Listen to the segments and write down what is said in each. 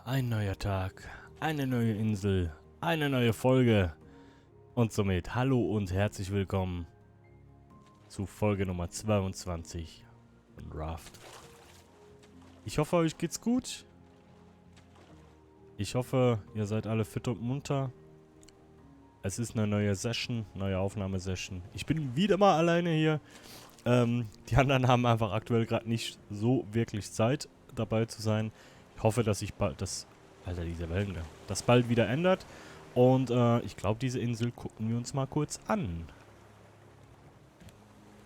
Ein neuer Tag, eine neue Insel, eine neue Folge und somit hallo und herzlich willkommen zu Folge Nummer 22 von Raft. Ich hoffe, euch geht's gut. Ich hoffe, ihr seid alle fit und munter. Es ist eine neue Session, neue Aufnahmesession. Ich bin wieder mal alleine hier. Die anderen haben einfach aktuell gerade nicht so wirklich Zeit, dabei zu sein. Ich hoffe, dass sich bald Alter, diese Wellen da. Das bald wieder ändert. Und ich glaube, diese Insel gucken wir uns mal kurz an.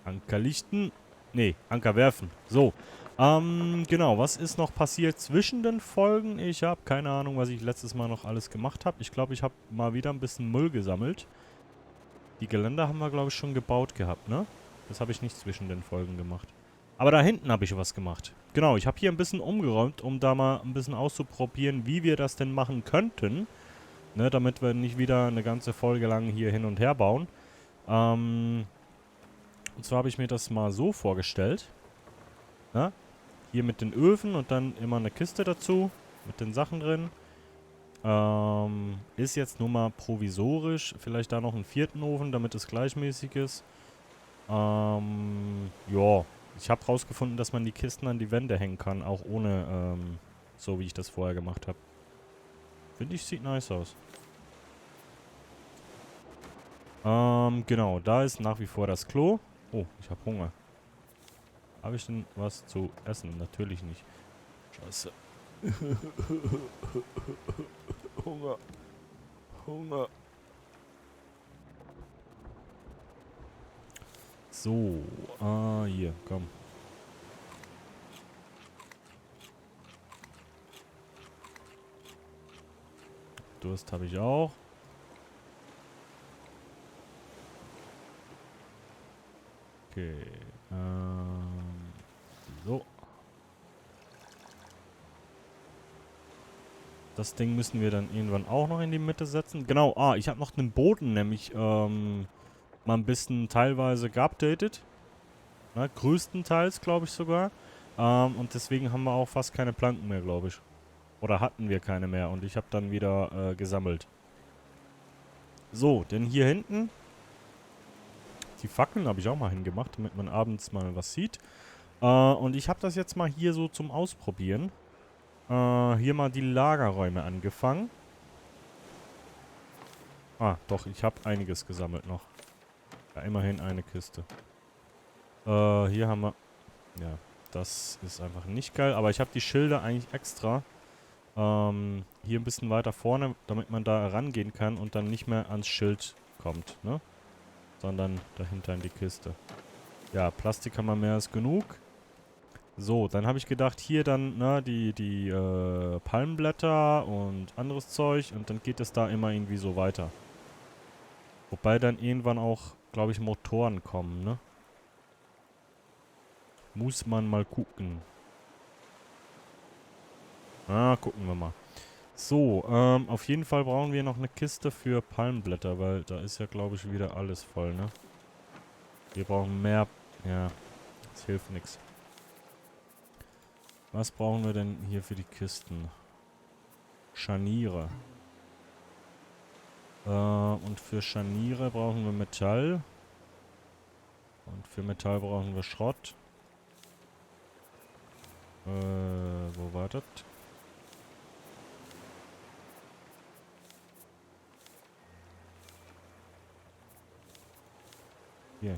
Anker lichten. Nee, Anker werfen. So. Genau. Was ist noch passiert zwischen den Folgen? Ich habe keine Ahnung, was ich letztes Mal noch alles gemacht habe. Ich glaube, ich habe mal wieder ein bisschen Müll gesammelt. Die Geländer haben wir, glaube ich, schon gebaut gehabt, ne? Das habe ich nicht zwischen den Folgen gemacht. Aber da hinten habe ich was gemacht. Genau, ich habe hier ein bisschen umgeräumt, um da mal ein bisschen auszuprobieren, wie wir das denn machen könnten. Ne, damit wir nicht wieder eine ganze Folge lang hier hin und her bauen. Und zwar habe ich mir das mal so vorgestellt. Ne? Hier mit den Öfen und dann immer eine Kiste dazu. Mit den Sachen drin. Ist jetzt nur mal provisorisch. Vielleicht da noch einen vierten Ofen, damit es gleichmäßig ist. Ja. Ich habe rausgefunden, dass man die Kisten an die Wände hängen kann, auch ohne, so wie ich das vorher gemacht habe. Finde ich, sieht nice aus. Genau, da ist nach wie vor das Klo. Oh, ich habe Hunger. Habe ich denn was zu essen? Natürlich nicht. Scheiße. Hunger. Hunger. So, hier, komm. Durst habe ich auch. Okay, so. Das Ding müssen wir dann irgendwann auch noch in die Mitte setzen. Genau, ich habe noch den Boden nämlich, mal ein bisschen teilweise geupdatet. Ne, größtenteils, glaube ich sogar. Und deswegen haben wir auch fast keine Planken mehr, glaube ich. Oder hatten wir keine mehr und ich habe dann wieder gesammelt. So, denn hier hinten, die Fackeln habe ich auch mal hingemacht, damit man abends mal was sieht. Und ich habe das jetzt mal hier so zum Ausprobieren. Hier mal die Lagerräume angefangen. Doch, ich habe einiges gesammelt noch. Ja, immerhin eine Kiste. Hier haben wir... Ja, das ist einfach nicht geil. Aber ich habe die Schilder eigentlich extra hier ein bisschen weiter vorne, damit man da rangehen kann und dann nicht mehr ans Schild kommt, ne? Sondern dahinter in die Kiste. Ja, Plastik haben wir mehr als genug. So, dann habe ich gedacht, hier dann, ne, die Palmblätter und anderes Zeug und dann geht es da immer irgendwie so weiter. Wobei dann irgendwann auch, glaube ich, Motoren kommen, ne? Muss man mal gucken. Gucken wir mal. So, auf jeden Fall brauchen wir noch eine Kiste für Palmblätter, weil da ist ja, glaube ich, wieder alles voll, ne? Wir brauchen mehr... Ja, das hilft nichts. Was brauchen wir denn hier für die Kisten? Scharniere. Und für Scharniere brauchen wir Metall. Und für Metall brauchen wir Schrott. Wo war das? Hier.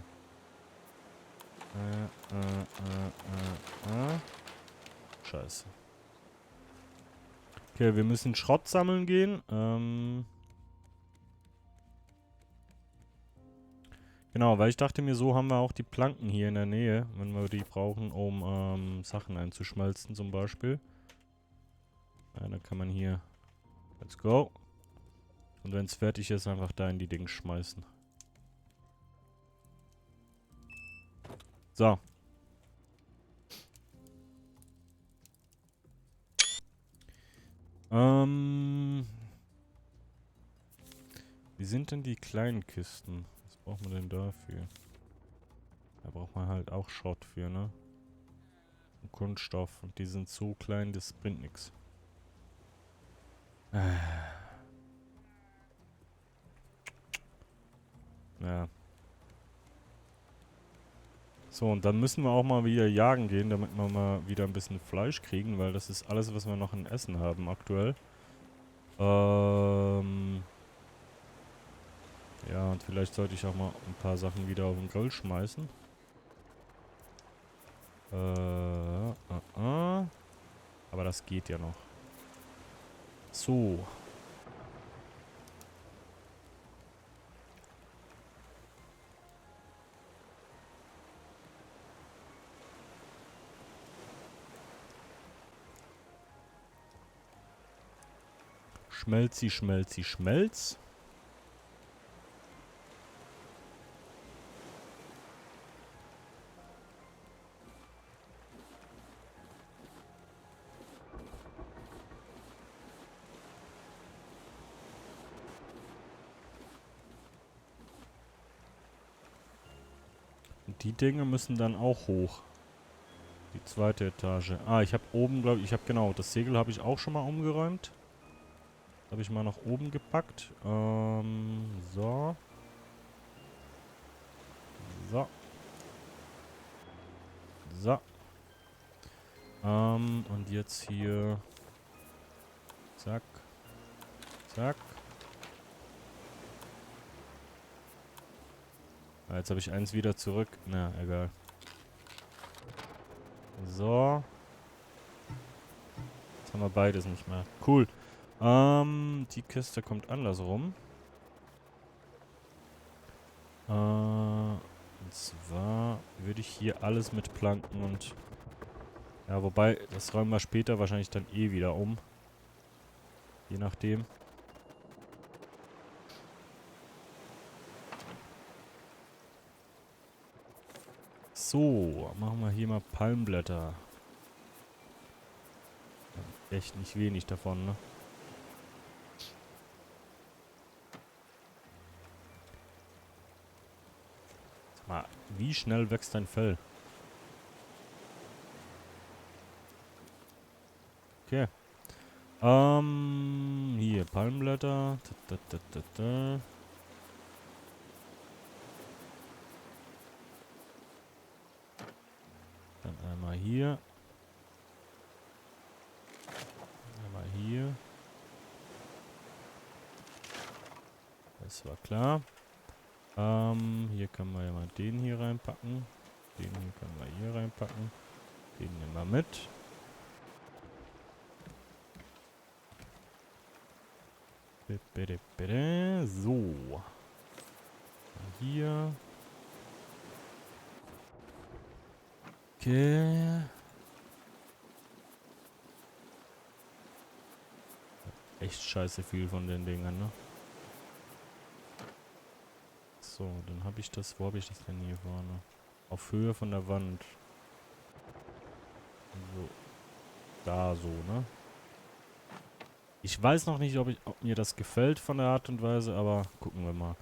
Scheiße. Okay, wir müssen Schrott sammeln gehen. Genau, weil ich dachte mir, so haben wir auch die Planken hier in der Nähe, wenn wir die brauchen, um Sachen einzuschmelzen zum Beispiel. Ja, dann kann man hier... Let's go. Und wenn es fertig ist, einfach da in die Dinge schmeißen. So. Wie sind denn die kleinen Kisten? Was braucht man denn dafür? Da braucht man halt auch Schrott für, ne? Und Kunststoff. Und die sind so klein, das bringt nichts. Ja. So, und dann müssen wir auch mal wieder jagen gehen, damit wir mal wieder ein bisschen Fleisch kriegen, weil das ist alles, was wir noch in Essen haben aktuell. Ja, und vielleicht sollte ich auch mal ein paar Sachen wieder auf den Grill schmeißen. Aber das geht ja noch. So. Schmelzi, schmelzi, schmelz. Und die Dinge müssen dann auch hoch. Die zweite Etage. Ah, ich habe oben, glaube ich, genau, das Segel habe ich auch schon mal umgeräumt. Habe ich mal nach oben gepackt. So. So. So. Und jetzt hier. Zack. Zack. Ah, jetzt habe ich eins wieder zurück. Na, egal. So. Jetzt haben wir beides nicht mehr. Cool. Die Kiste kommt andersrum. Und zwar würde ich hier alles mit Planken und... Ja, wobei, das räumen wir später wahrscheinlich dann eh wieder um. Je nachdem. So, machen wir hier mal Palmblätter. Echt nicht wenig davon, ne? Sag mal, wie schnell wächst dein Fell? Okay. Hier, Palmblätter. Dann einmal hier. Einmal hier. Das war klar. Hier können wir ja mal den hier reinpacken. Den hier können wir hier reinpacken. Den nehmen wir mit. So. Hier. Okay. Echt scheiße viel von den Dingern, ne? So, dann habe ich das. Wo habe ich das denn hier vorne? Auf Höhe von der Wand. So. Da so, ne? Ich weiß noch nicht, ob mir das gefällt von der Art und Weise, aber gucken wir mal.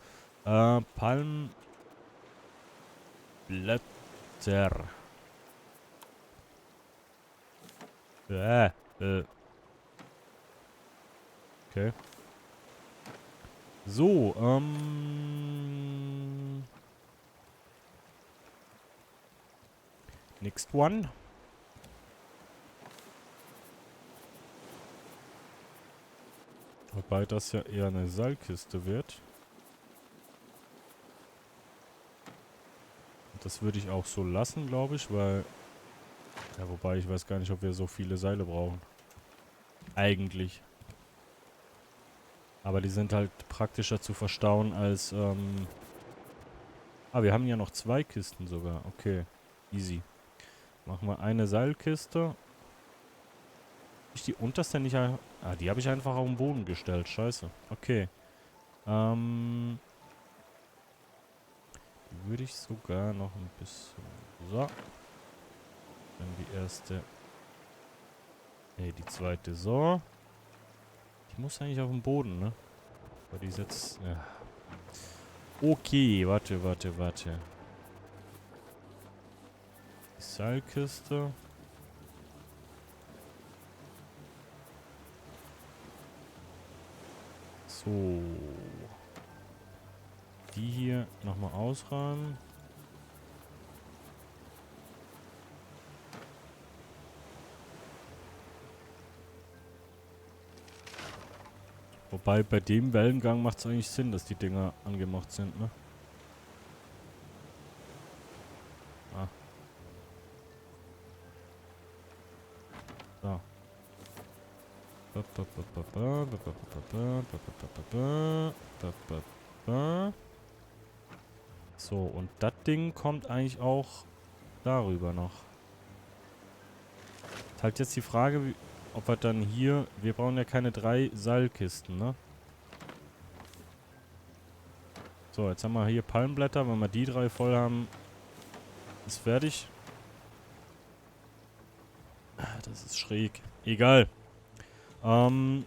Palmblätter. Okay. So, next one. Wobei das ja eher eine Seilkiste wird. Und das würde ich auch so lassen, glaube ich, weil... Ja, wobei ich weiß gar nicht, ob wir so viele Seile brauchen. Eigentlich. Aber die sind halt praktischer zu verstauen als, Ah, wir haben ja noch 2 Kisten sogar. Okay, easy. Machen wir eine Seilkiste. Ich die unterste nicht... Ah, die habe ich einfach auf den Boden gestellt. Scheiße. Okay. Die würde ich sogar noch ein bisschen... So. Dann die erste... Ne, die zweite so. Die muss eigentlich auf dem Boden, ne? Aber die ist jetzt... Ja. Okay, warte. Die Seilkiste. So. Die hier nochmal ausräumen. Wobei bei dem Wellengang macht es eigentlich Sinn, dass die Dinger angemacht sind, ne? Ah. So. So, und das Ding kommt eigentlich auch darüber noch. Ist halt jetzt die Frage, ob wir dann hier... Wir brauchen ja keine 3 Seilkisten, ne? So, jetzt haben wir hier Palmblätter. Wenn wir die 3 voll haben, ist fertig. Das ist schräg. Egal. Weil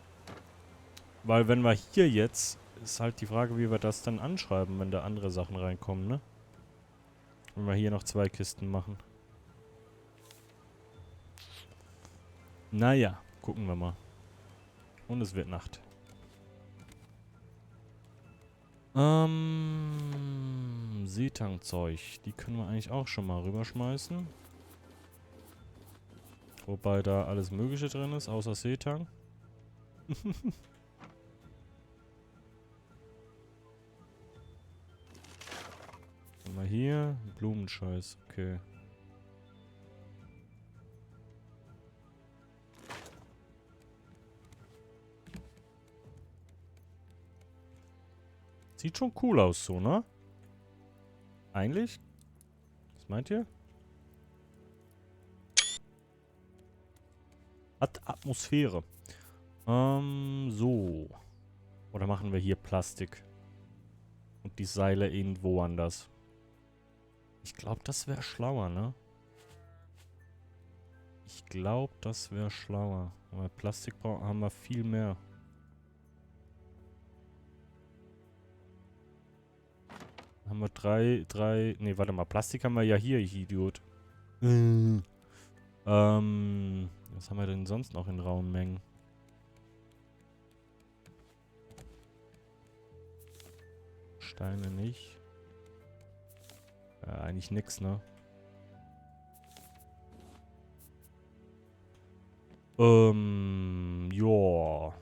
wenn wir hier jetzt... Ist halt die Frage, wie wir das dann anschreiben, wenn da andere Sachen reinkommen, ne? Wenn wir hier noch 2 Kisten machen. Naja, gucken wir mal. Und es wird Nacht. Seetangzeug. Die können wir eigentlich auch schon mal rüberschmeißen. Wobei da alles Mögliche drin ist, außer Seetang. Haben wir hier Blumenscheiß. Okay. Sieht schon cool aus so, ne? Eigentlich? Was meint ihr? Hat Atmosphäre. So. Oder machen wir hier Plastik? Und die Seile irgendwo anders. Ich glaube, das wäre schlauer, ne? Ich glaube, das wäre schlauer. Weil Plastik haben wir viel mehr. Haben wir drei... Ne, warte mal. Plastik haben wir ja hier, ich Idiot. Was haben wir denn sonst noch in rauen Mengen? Steine nicht. Eigentlich nix, ne? Joa.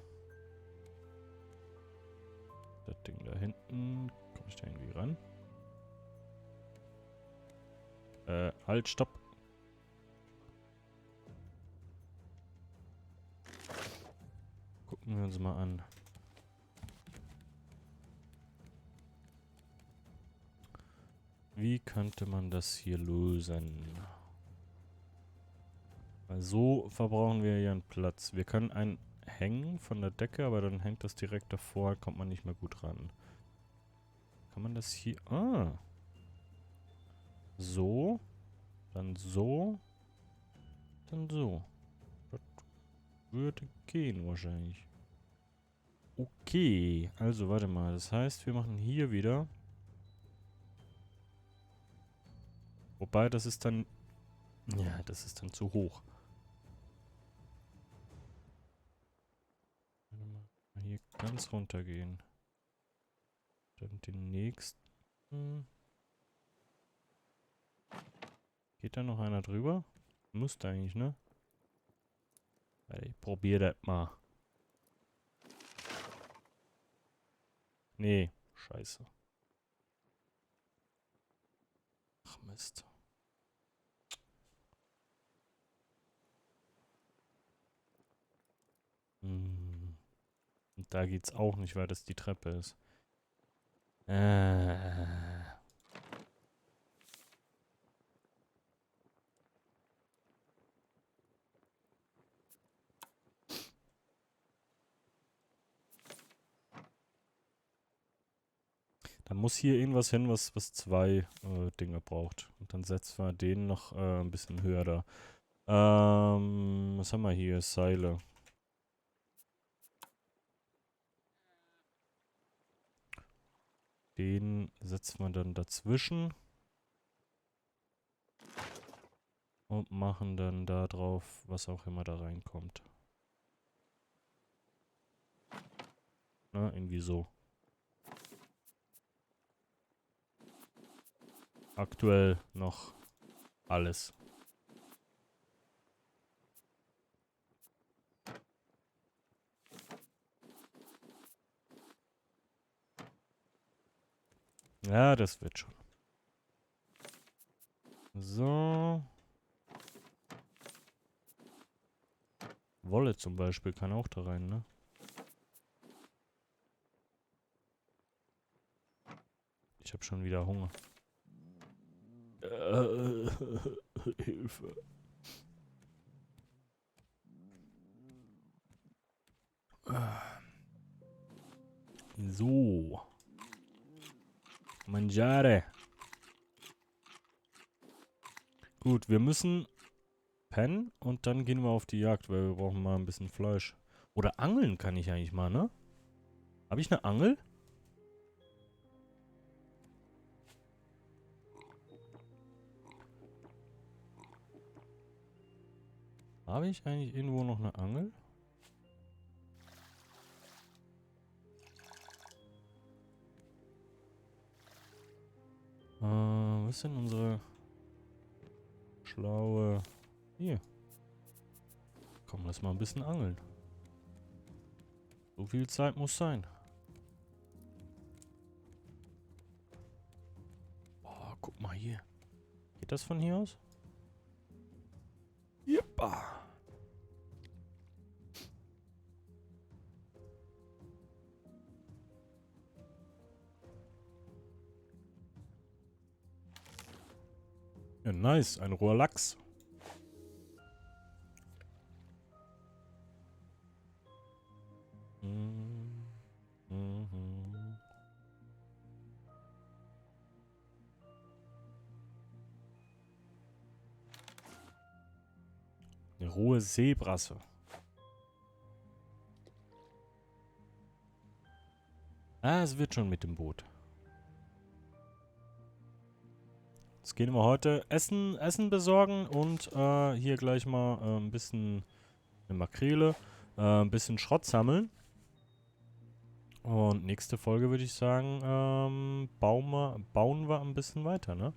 Das Ding da hinten. Komme ich da irgendwie ran? Halt, stopp. Gucken wir uns mal an. Wie könnte man das hier lösen? Weil so verbrauchen wir ja einen Platz. Wir können einen hängen von der Decke, aber dann hängt das direkt davor, kommt man nicht mehr gut ran. Kann man das hier... Ah. So. Dann so. Dann so. Das würde gehen wahrscheinlich. Okay. Also, warte mal. Das heißt, wir machen hier wieder... Wobei, das ist dann... Ja, das ist dann zu hoch. Warte mal. Hier ganz runter gehen. Dann den nächsten... Geht da noch einer drüber? Müsste eigentlich, ne? Ich probier das mal. Nee, scheiße. Ach Mist. Und da geht's auch nicht, weil das die Treppe ist. Da muss hier irgendwas hin, was 2 Dinge braucht. Und dann setzen wir den noch ein bisschen höher da. Was haben wir hier? Seile. Den setzen wir dann dazwischen. Und machen dann da drauf, was auch immer da reinkommt. Ne, irgendwie so. Aktuell noch alles. Ja, das wird schon. So. Wolle zum Beispiel kann auch da rein, ne? Ich habe schon wieder Hunger. Hilfe. So. Mangiare. Gut, wir müssen pennen und dann gehen wir auf die Jagd, weil wir brauchen mal ein bisschen Fleisch. Oder angeln kann ich eigentlich mal, ne? Habe ich eine Angel? Habe ich eigentlich irgendwo noch eine Angel? Was sind unsere schlaue... Hier. Komm, lass mal ein bisschen angeln. So viel Zeit muss sein. Oh, guck mal hier. Geht das von hier aus? Jeppa. Ja, nice. Ein roher Lachs. Mhm. Mhm. Eine rohe Seebrasse. Ah, es wird schon mit dem Boot. Jetzt gehen wir heute Essen besorgen und hier gleich mal ein bisschen eine Makrele, ein bisschen Schrott sammeln. Und nächste Folge würde ich sagen, bauen wir ein bisschen weiter, ne?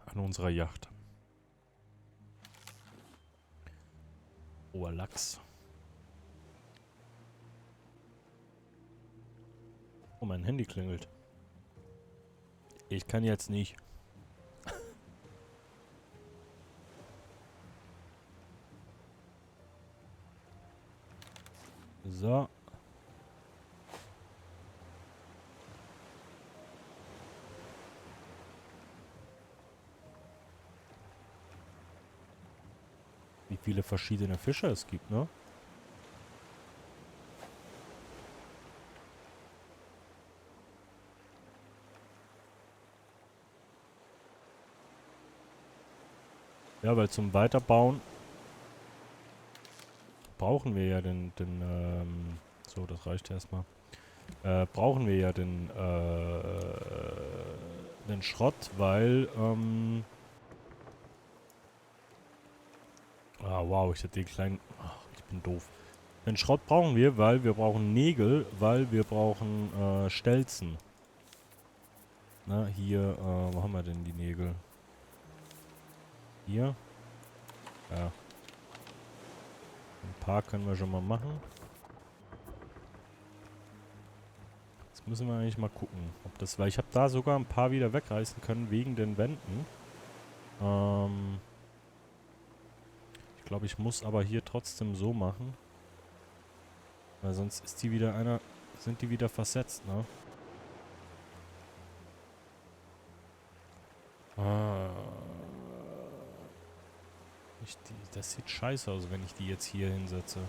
An unserer Yacht. Oh, Lachs. Oh, mein Handy klingelt. Ich kann jetzt nicht. So. Wie viele verschiedene Fische es gibt, ne? Ja, weil zum Weiterbauen brauchen wir ja so, das reicht erstmal. Brauchen wir ja den Schrott, weil, wow, ich hätte den kleinen, ach, ich bin doof. Den Schrott brauchen wir, weil wir brauchen Nägel, weil wir brauchen, Stelzen. Na, hier, wo haben wir denn die Nägel? Hier? Ja. Ein paar können wir schon mal machen. Jetzt müssen wir eigentlich mal gucken, ob das, weil ich habe da sogar ein paar wieder wegreißen können wegen den Wänden. Ich glaube, ich muss aber hier trotzdem so machen. Weil sonst ist die wieder sind die wieder versetzt, ne? Das sieht scheiße aus, wenn ich die jetzt hier hinsetze.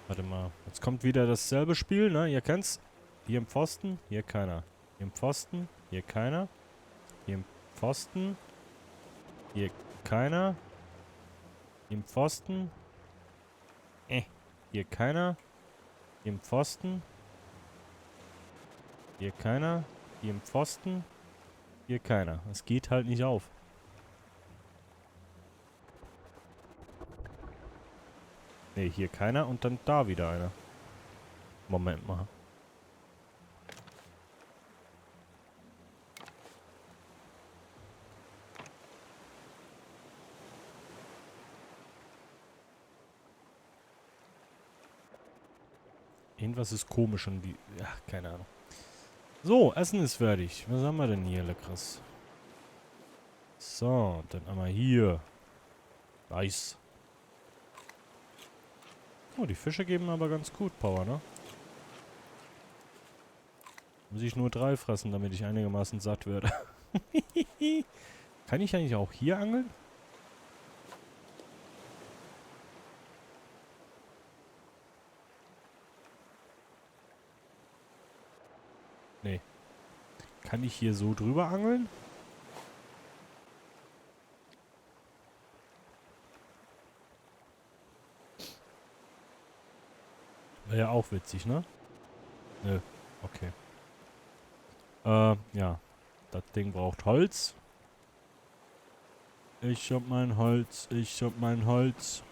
Warte mal. Jetzt kommt wieder dasselbe Spiel, ne? Ihr kennt's. Hier im Pfosten, hier keiner. Hier im Pfosten, hier keiner. Hier im Pfosten, hier keiner. Hier im Pfosten. Hier keiner. Hier im Pfosten. Hier keiner. Hier im Pfosten. Hier keiner. Es geht halt nicht auf. Ne, hier keiner und dann da wieder einer. Moment mal. Irgendwas ist komisch und die... Ja, keine Ahnung. So, Essen ist fertig. Was haben wir denn hier, Leckeres? So, dann einmal hier. Nice. Oh, die Fische geben aber ganz gut Power, ne? Muss ich nur 3 fressen, damit ich einigermaßen satt werde. Kann ich eigentlich auch hier angeln? Nee. Kann ich hier so drüber angeln? Wäre ja auch witzig, ne? Nö. Okay. Ja. Das Ding braucht Holz. Ich hab mein Holz. Ich hab mein Holz.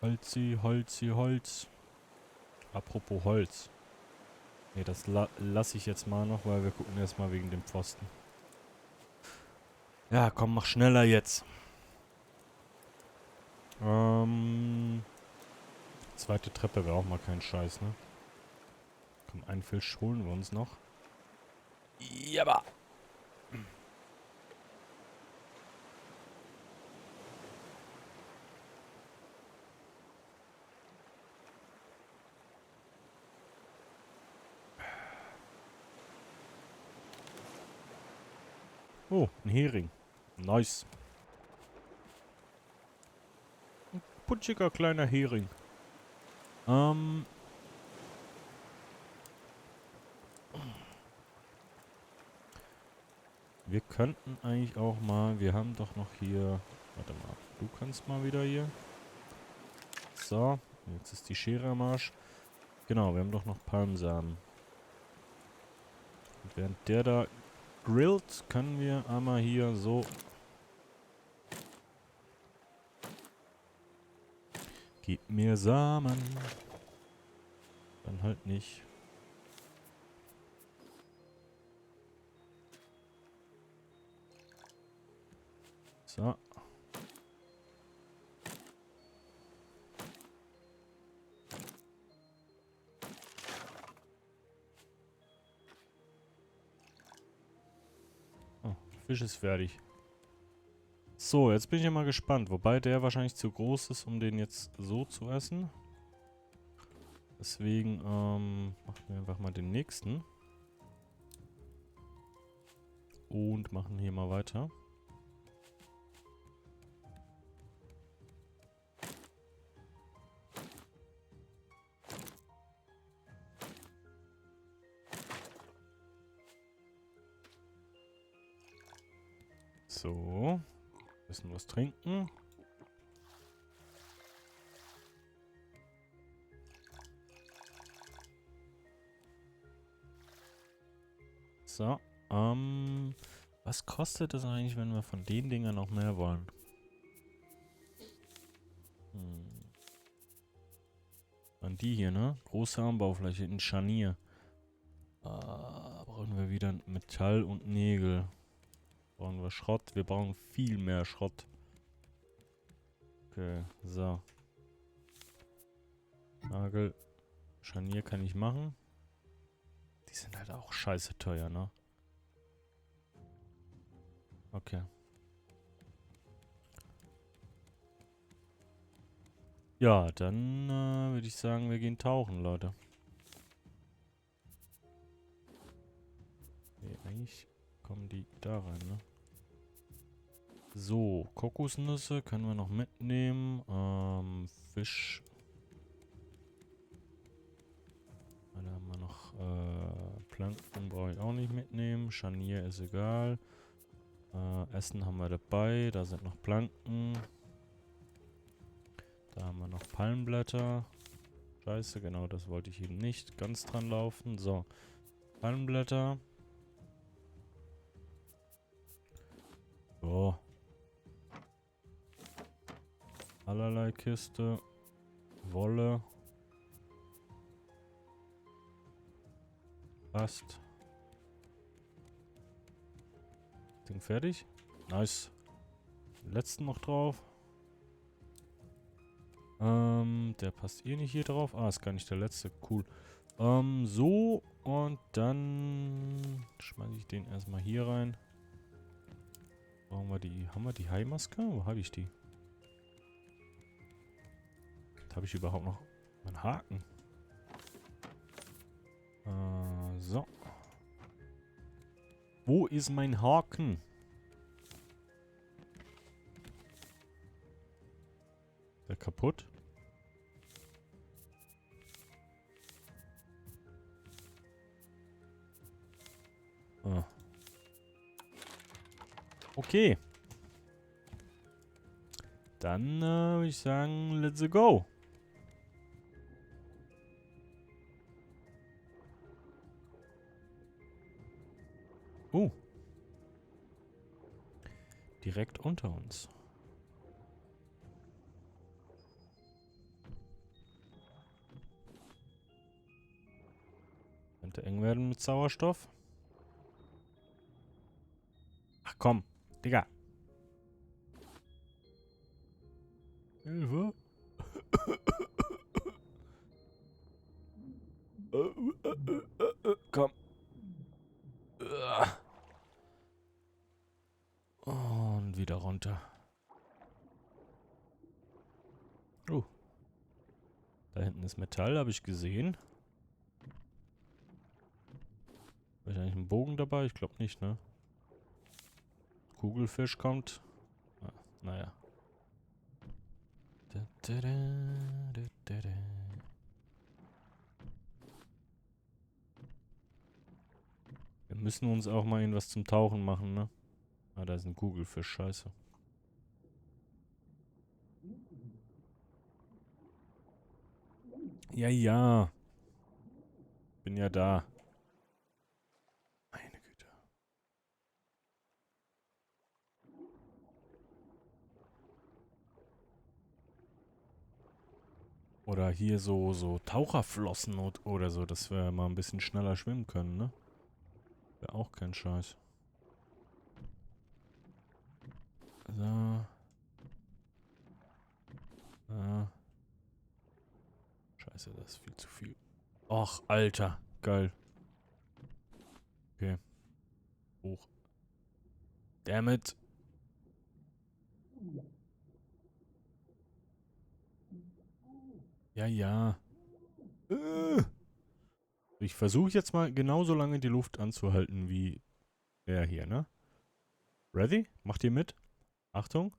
Holzi, Holzi, Holz. Apropos Holz. Ne, das lasse ich jetzt mal noch, weil wir gucken erstmal wegen dem Pfosten. Ja, komm, mach schneller jetzt. Zweite Treppe wäre auch mal kein Scheiß, ne? Komm, einen Fisch holen wir uns noch. Jabba! Oh, ein Hering. Nice. Ein putschiger kleiner Hering. Wir könnten eigentlich auch mal... Wir haben doch noch hier... Warte mal. Du kannst mal wieder hier. So. Jetzt ist die Schere am Arsch. Genau, wir haben doch noch Palmsamen. Und während der da grillt, können wir einmal hier so... Gib mir Samen. Dann halt nicht. So. Oh, Fisch ist fertig. So, jetzt bin ich ja mal gespannt. Wobei der wahrscheinlich zu groß ist, um den jetzt so zu essen. Deswegen, machen wir einfach mal den nächsten. Und machen hier mal weiter. So. Bisschen was trinken. So. Was kostet es eigentlich, wenn wir von den Dingern noch mehr wollen? An die hier, ne? Große Anbaufläche in Scharnier. Brauchen wir wieder Metall und Nägel. Brauchen wir Schrott? Wir brauchen viel mehr Schrott. Okay, so. Nagel. Scharnier kann ich machen. Die sind halt auch scheiße teuer, ne? Okay. Ja, dann würde ich sagen, wir gehen tauchen, Leute. Nee, eigentlich kommen die da rein, ne? So, Kokosnüsse können wir noch mitnehmen. Fisch. Da haben wir noch Planken, brauche ich auch nicht mitnehmen. Scharnier ist egal. Essen haben wir dabei. Da sind noch Planken. Da haben wir noch Palmblätter. Scheiße, genau, das wollte ich eben nicht ganz dran laufen. So, Palmblätter. So. allerlei Kiste. Wolle. Passt. Ding fertig. Nice. Den letzten noch drauf. Der passt eh nicht hier drauf. Ah, ist gar nicht der letzte. Cool. So. Und dann schmeiße ich den erstmal hier rein. Brauchen wir die... Haben wir die Haimaske? Wo habe ich die? Habe ich überhaupt noch einen Haken? So. Wo ist mein Haken? Ist der kaputt? Ah. Okay. Dann würde ich sagen, let's go. Direkt unter uns. Könnte eng werden mit Sauerstoff. Ach komm, Digga. Hilfe. Komm. Und wieder runter. Da hinten ist Metall, habe ich gesehen. Habe ich eigentlich einen Bogen dabei? Ich glaube nicht, ne? Kugelfisch kommt. Ah, naja. Wir müssen uns auch mal irgendwas zum Tauchen machen, ne? Ah, da ist ein Kugelfisch, scheiße. Ja, ja. Bin ja da. Meine Güte. Oder hier so Taucherflossen oder so, dass wir mal ein bisschen schneller schwimmen können, ne? Wäre auch kein Scheiß. So. Ah. Scheiße, das ist viel zu viel. Och, Alter. Geil. Okay. Hoch. Dammit. Ja, ja. Ich versuche jetzt mal genauso lange die Luft anzuhalten wie der hier, ne? Ready? Macht ihr mit? Achtung.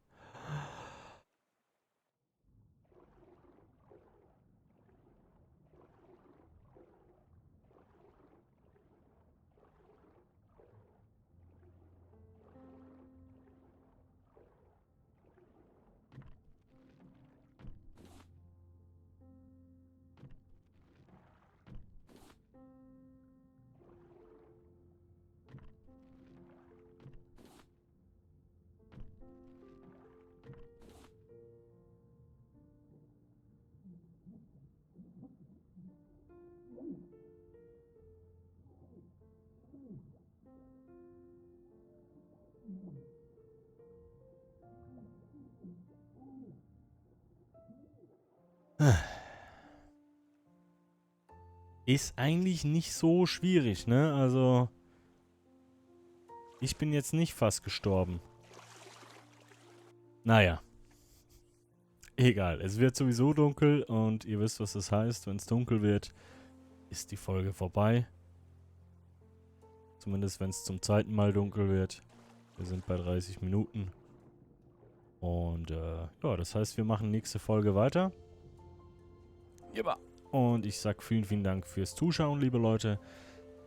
Ist eigentlich nicht so schwierig, ne? Also, ich bin jetzt nicht fast gestorben. Naja. Egal, es wird sowieso dunkel und ihr wisst, was das heißt. Wenn es dunkel wird, ist die Folge vorbei. Zumindest, wenn es zum zweiten Mal dunkel wird. Wir sind bei 30 Minuten. Und, ja, das heißt, wir machen nächste Folge weiter. Ja. Und ich sag vielen, vielen Dank fürs Zuschauen, liebe Leute.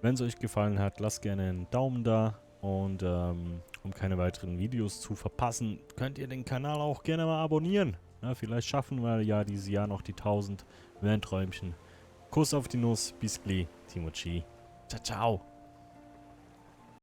Wenn es euch gefallen hat, lasst gerne einen Daumen da. Und um keine weiteren Videos zu verpassen, könnt ihr den Kanal auch gerne mal abonnieren. Ja, vielleicht schaffen wir ja dieses Jahr noch die 1000. Wäre ein Träumchen. Kuss auf die Nuss, bis gleich, Timochi. Ciao, ciao.